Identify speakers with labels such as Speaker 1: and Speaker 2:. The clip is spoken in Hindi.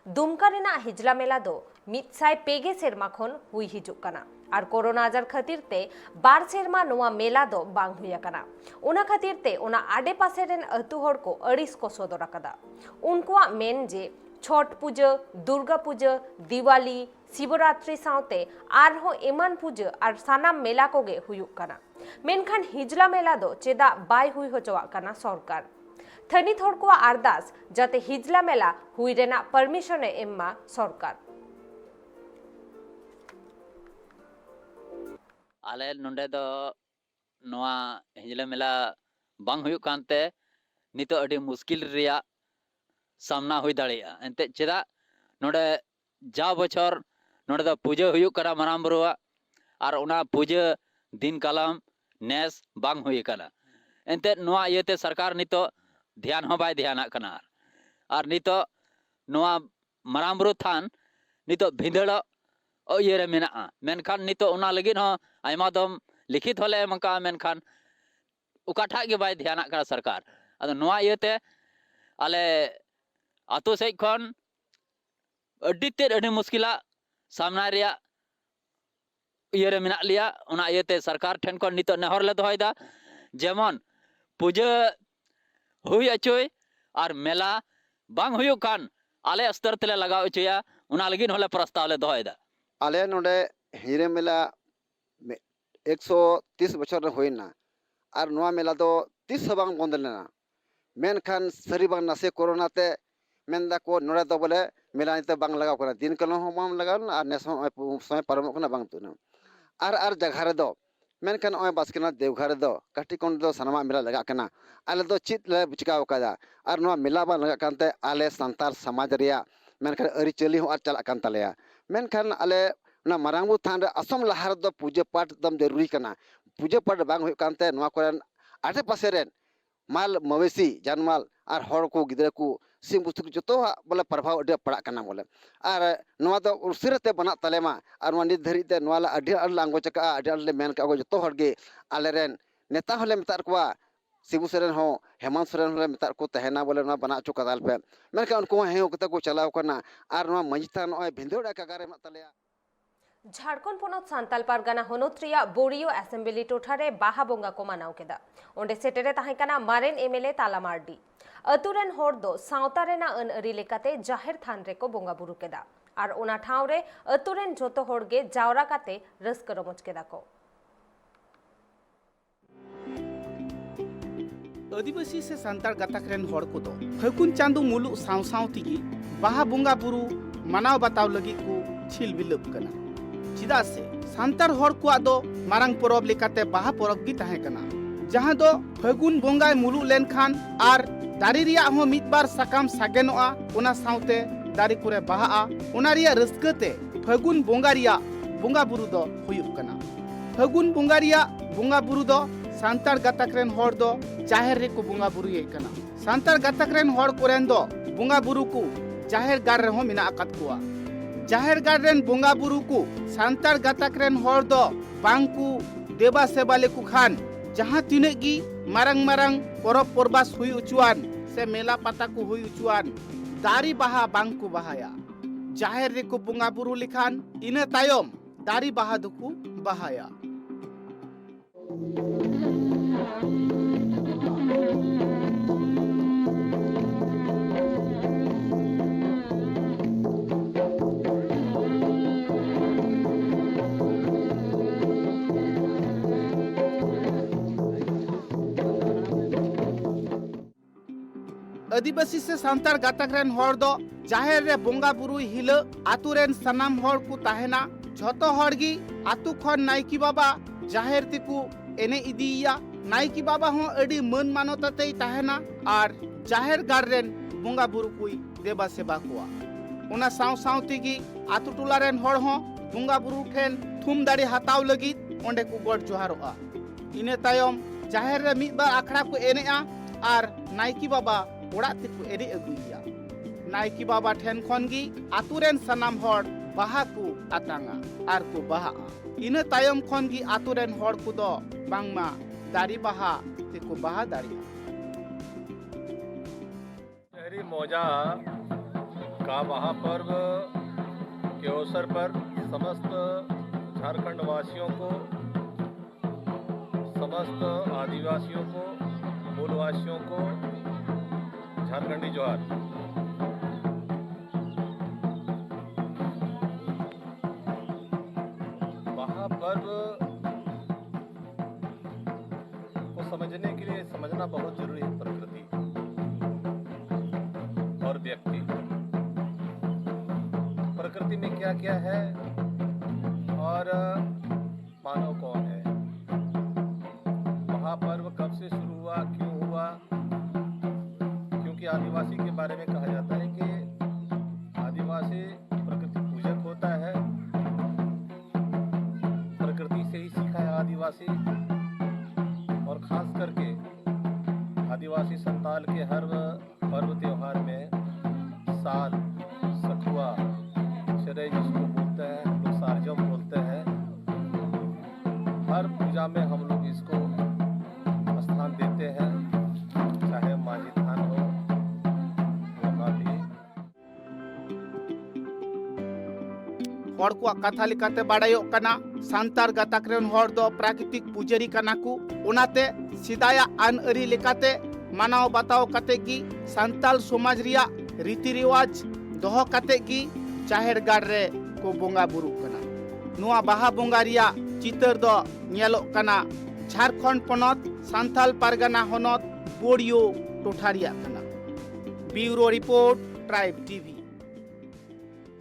Speaker 1: दुमका रेना हिजला मेला दो मितसाय पेगे सेरमा खन हुई हिजुक कना और कोरोना आजार खातिर ते बार सेरमा नोआ मेला दो बांग हुई कना उना खातिर ते उना आडे पासे रेन अतु हर को अड़िस को सोदर कदा उनकुआ मेन जे छठ पूजा दुर्गा पूजा दिवाली शिवरात्रि साउते आरहो एमान पूजा और सानाम मेला कोगे हुयुक कना मेनखान हिजला मेला दो चेदा बाय हुई होचवा कना सरकार थनी थोड़ को आरदास जाते हिजला मेला हुई रेना परमिशन एम्मा सरकार
Speaker 2: आले नोंडे दो नोआ हिजला मेला बांग हुयुक कांते नितो अडी मुश्किल रिया सामना हुई दाड़िया एंते चेदा नोडे जा बछर नोडे दो पूजा हुयुक करा माराम बुरुआ और उना पूजा दिन कालम नेस बांग हुई कना एंते नोआ इयते सरकार नितो ध्यान हो बाय ध्यान कना और नितो नोआ माराम बुरु थान नितो भिंदड़ इये मेना मेनखान नितो उना लगिन हो आयमा दम लिखित होले मंका मेनखान उकाठा के बाय ध्यान कना सरकार अदो नोआ इयते आले आतो से खन अड्डी मुश्किला सामना रिया इये मेना लिया उना इयते सरकार ठेन को नितो नेहर ले दोहयदा जेमन पूजा हुई अचोय और मेला बांग हुयुक कान आले स्तर तले लगाव अचोया उना लगिन होले प्रस्ताव ले दोहयदा
Speaker 3: आले नोडे हिरे मेला 130 बछर होइना और नोआ मेला दो 30 बांग बंद लेना मेनखान सरी बांग नासे कोरोना ते मेनदा को नोडे दो बोले मेला निते बांग लगाव कना दिन कलो हो बांग लगाव और नेस समय परम कना बांग तुना और जगह रे दो मेनखान ओय बास्केना देवघर दो काटी कोन दो सनमा मेला लगा कना आले दो चित ले चिकाव कदा और नोआ मेला बा लगा कानते आले संतार समाज रिया मेनखान अरि चली हो चला कान तलेया मेनखान आले ना मारांगबु थान रे असम लहार दो पूजा पाठ दम जरूरी कना पूजा पाठ बांग हो कानते नोआ कोरन आठे पासे रेन माल मवेशी जानमाल और हर को गिदरे को सिम बुस्तु जो बोले प्रभाव अड्डी पड़ा कना बोले और नोआ दो उसिरते बना तलेमा और नोआ नित धरिते नोआ ला अड्डी लांगो चका अड्डी मेन का जो हर गे आले रेन नेता होले मितार को शिबू सोरेन हो हेमंत सोरेन होले मितार को तहना बोले नोआ बना चुका दाल पे मेनका उनको हे कते को चलाव करना और नोआ मंजिता नोय भिंदोड़ा कागारे मा तलेया
Speaker 1: झारखंड पोनत सांताल पारगाना होनोत्रिया बोरियो असेंबली टोठारे बाहा बोंगा को मानाव केदा ओंडे सेटेरे ताहेकाना मारेन एमएलए ताला मार्डी अतुरेन होर दो सावता रेना अन अरी लेकाते जाहिर थान रे को बोंगा बुरु केदा और ओना ठाव रे अतुरेन जोतो होड़गे जावरा काते रस्क रमोज केदा को
Speaker 4: आदिवासी से सांतार गाताक रेन होड़ को दो फगुन चांदो मुलु साव साव तिगी बाहा बोंगा बुरु मानाव बताव लगी को छिल बिलुप कना चिदा से सांतार होड़ को दो मारंग परब लेकाते बाहा परब गी ताहे कना जहां दो फगुन बोंगाय मुलु लेन खान आर दारी रिया हो मित बार सकाम सागेनोआ ओना सावते दारी कुरे बाहा ओना रिया रस्कते फगुन बोंगा रिया बोंगा बुरु दो हुयुक कना फगुन बोंगा रिया बोंगा बुरु दो सांतार गाताक रेन होड़ दो जाहेर रे को बोंगा बुरु ये कना सांतार गाताक रेन होड़ कोरेन दो बोंगा बुरु को जाहेर गार रे हो मिना अकात कुआ जाहेर गार रेन बोंगा बुरु को सांतार गाताक रेन होड़ दो बांकु देवा सेवा लेकु खान जहां तिने गी मारंग मारंग परब परबास हुई उचुआन से मेला पाता को हुई उचुआन दारी बाहा बांकु बाहाया जाहेर रे को बोंगा बुरु लिखान इने तायम दारी बाहा दुकु बाहाया आदिवासी से सांतार गाताक रेन होड़ दो जाहेर रे बोंगा बुरु हिला आतु रेन सनाम होड़ को ताहेना झोतो होड़ गी आतु खन नायकी बाबा जाहेर तिकु एने इदिया नायकी बाबा हो अडी मन मानोताते ताहेना और जाहेर गार रेन बोंगा बुरु कुई देवा सेवा कुआ ओना साव साव तिगी आतु टोला रेन होड़ हो बोंगा बुरु ठेन थुम दाड़ी हाताव लगी ओंडे को गोड जोहारोआ इने तायम जाहेर रे मिद बार आखड़ा को एनेआ और नायकी बाबा ओड़ा तिकु एरी अगुइया नायकी बाबा ठेन खनगी आतुरेन सनाम होड़ बाहा को आतांगा आर को बाहा इना तायम खनगी आतुरेन होड़ को दो बांगमा दारी बाहा तिकु बाहा दारी
Speaker 5: शहरी मौजा का महापर्व के अवसर पर समस्त झारखंड वासियों को, समस्त आदिवासियों को, मूलवासियों को झारखंडी जोहार। महापर्व को समझने के लिए समझना बहुत जरूरी है प्रकृति और व्यक्ति। प्रकृति में क्या क्या है और मानव कौन है। महापर्व कब से शुरू हुआ, क्यों हुआ? क्योंकि आदिवासी के बारे में कहा जाता है कि आदिवासी प्रकृति पूजक होता है, प्रकृति से ही सीखा है आदिवासी। और खास करके आदिवासी संताल के हर पर्व त्योहार में साल, सखुआ, शरय जिसको बोलते हैं, हम लोग सारजम बोलते हैं, हर पूजा में हम लोग इसको स्थान देते हैं, चाहे माझी थान हो या भी।
Speaker 4: हर को कथा लेकाते बाड़ायोग कना सांतार गाताक रेन हर दो प्राकृतिक पुजारी कना को, ओनाते सिदाया आन अरी लेकाते मानाव बताओ कते की सांताल समाज रिया रीति रिवाज दोहो कते की चाहेर गाड़ रे को बोंगा बुरु कना। नुआ बाहा बोंगा रिया चितर दो ᱧᱮᱞᱚᱜ कना झारखंड पनत सांताल पारगाना होनत बोड़ियो टोठारिया कना। Bureau report tribe TV.